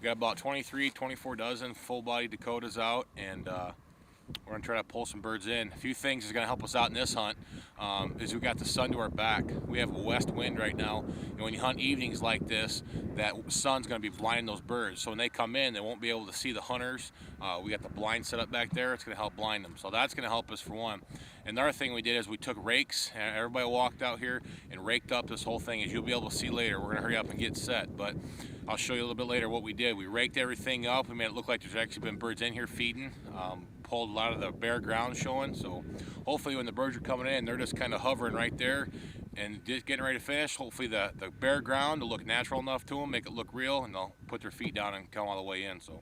got about 23, 24 dozen full-body Dakotas out, and we're gonna try to pull some birds in. A few things is gonna help us out in this hunt is we got the sun to our back. We have a west wind right now, and when you hunt evenings like this, that sun's gonna be blinding those birds. So when they come in, they won't be able to see the hunters. We got the blind set up back there. It's gonna help blind them. So that's gonna help us for one. Another thing we did is we took rakes, and everybody walked out here and raked up this whole thing. As you'll be able to see later, we're gonna hurry up and get set, but I'll show you a little bit later what we did. We raked everything up. We made it look like there's actually been birds in here feeding. Pulled a lot of the bare ground showing, so hopefully when the birds are coming in, they're just kind of hovering right there and just getting ready to finish. Hopefully the bare ground will look natural enough to them, make it look real, and they'll put their feet down and come all the way in. So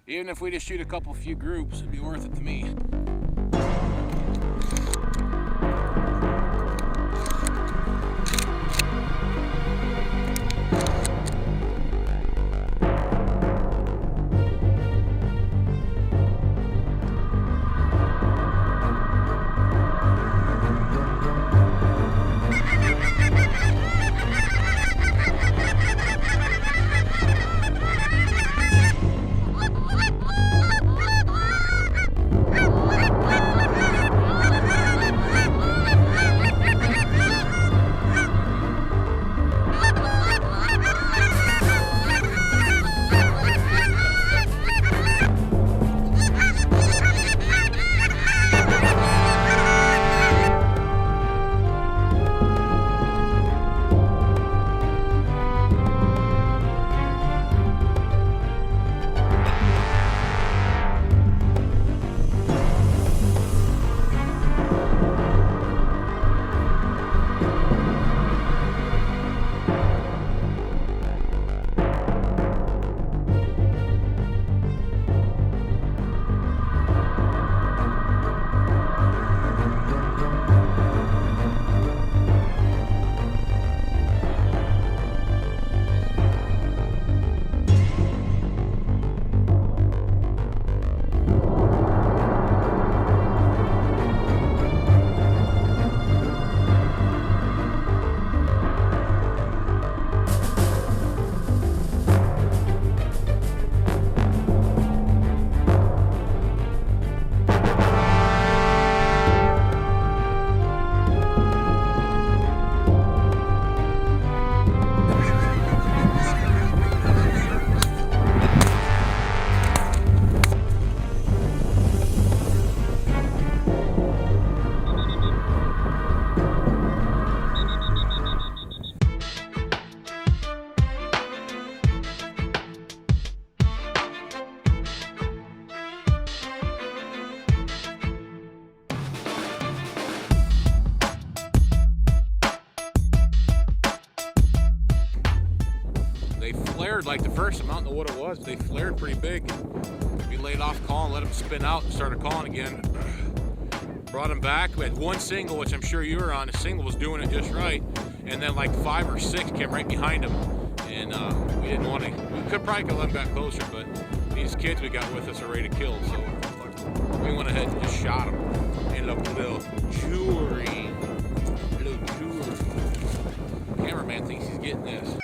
even if we just shoot a few groups, it'd be worth it to me. They flared like the first, I don't know what it was, but they flared pretty big. We laid off calling, let them spin out and started calling again. Brought them back. We had one single, which I'm sure you were on. The single was doing it just right. And then like 5 or 6 came right behind him. And we didn't want to, we could probably let them back closer, but these kids we got with us are ready to kill. So we went ahead and just shot them. Ended up with a little jewelry. Cameraman thinks he's getting this.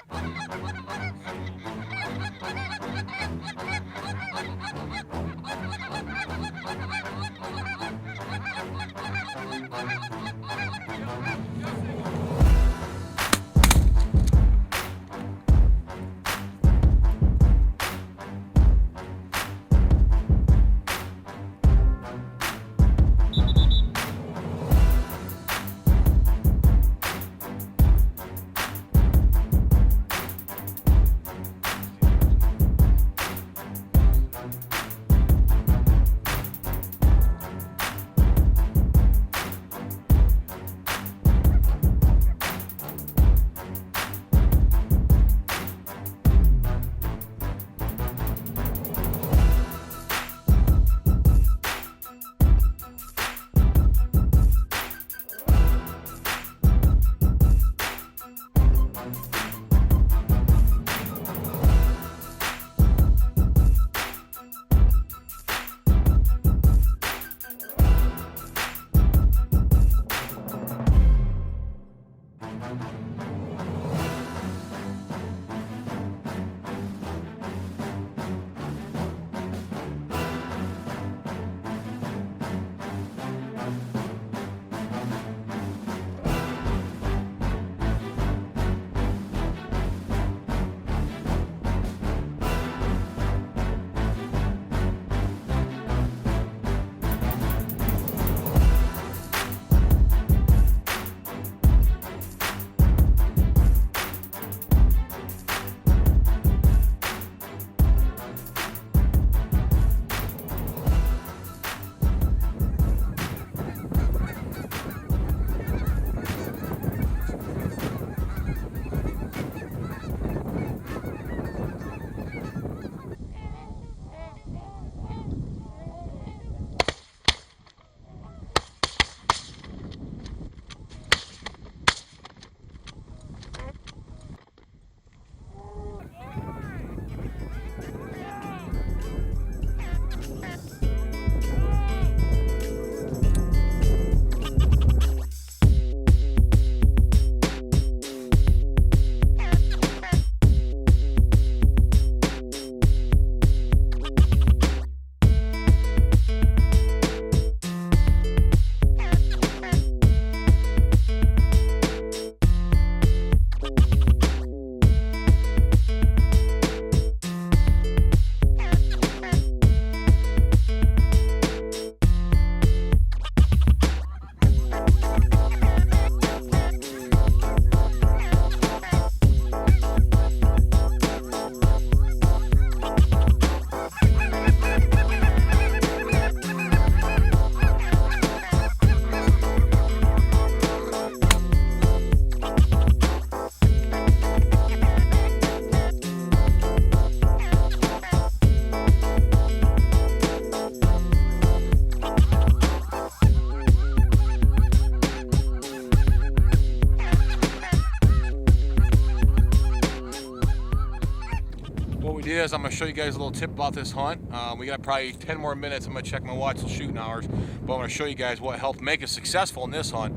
is, I'm going to show you guys a little tip about this hunt. We got probably 10 more minutes. I'm going to check my watch till shooting hours, but I'm going to show you guys what helped make us successful in this hunt,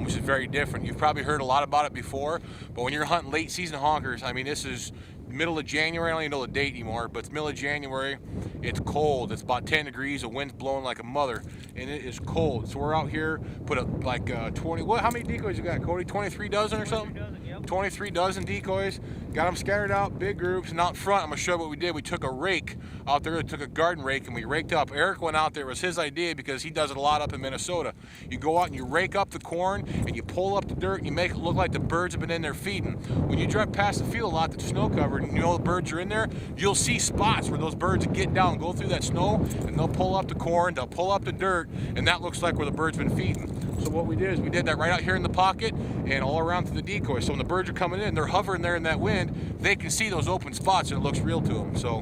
which is very different. You've probably heard a lot about it before, but when you're hunting late season honkers, I mean, this is middle of January. I don't even know the date anymore, but it's middle of January. It's cold. It's about 10 degrees. The wind's blowing like a mother, and it is cold. So we're out here, put up like 20. What? How many decoys you got, Cody? 23 dozen or something? 23 dozen, yep. 23 dozen decoys. Got them scattered out, big groups. And out front, I'm gonna show you what we did. We took a rake out there. We took a garden rake and we raked up. Eric went out there. It was his idea because he does it a lot up in Minnesota. You go out and you rake up the corn and you pull up the dirt and you make it look like the birds have been in there feeding. When you drive past the field a lot that's snow covered and you know the birds are in there, you'll see spots where those birds get down and go through that snow, and they'll pull up the corn, they'll pull up the dirt, and that looks like where the bird's been feeding. So what we did is we did that right out here in the pocket and all around to the decoy. So when the birds are coming in, they're hovering there in that wind, they can see those open spots and it looks real to them. So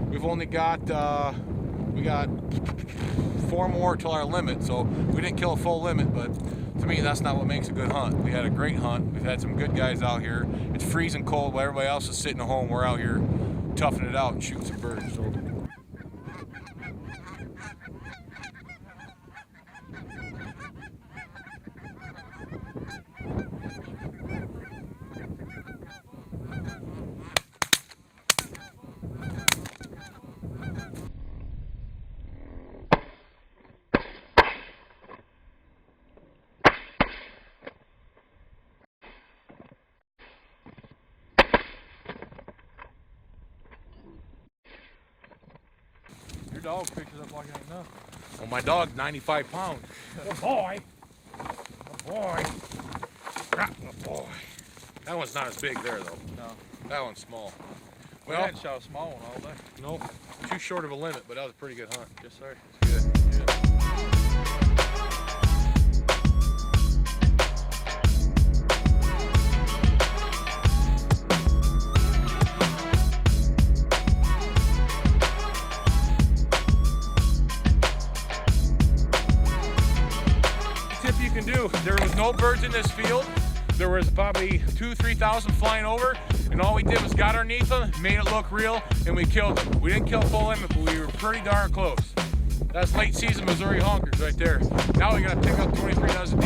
we've only got, we got 4 more till our limit. So we didn't kill a full limit, but to me, that's not what makes a good hunt. We had a great hunt. We've had some good guys out here. It's freezing cold while everybody else is sitting at home. We're out here toughing it out and shooting some birds. So. Your dog picks it up like it ain't nothing. Well, my dog's 95 pounds. Good boy. Good boy. Good boy. That one's not as big there, though. No. That one's small. We hadn't shot a small one all day. Nope. Too short of a limit, but that was a pretty good hunt. Yes, sir. Good. Good. You can do. There was no birds in this field. There was probably 2,000-3,000 flying over, and all we did was got underneath them, made it look real, and we killed them. We didn't kill full limit, but we were pretty darn close. That's late season Missouri honkers right there. Now we gotta pick up 23 dozen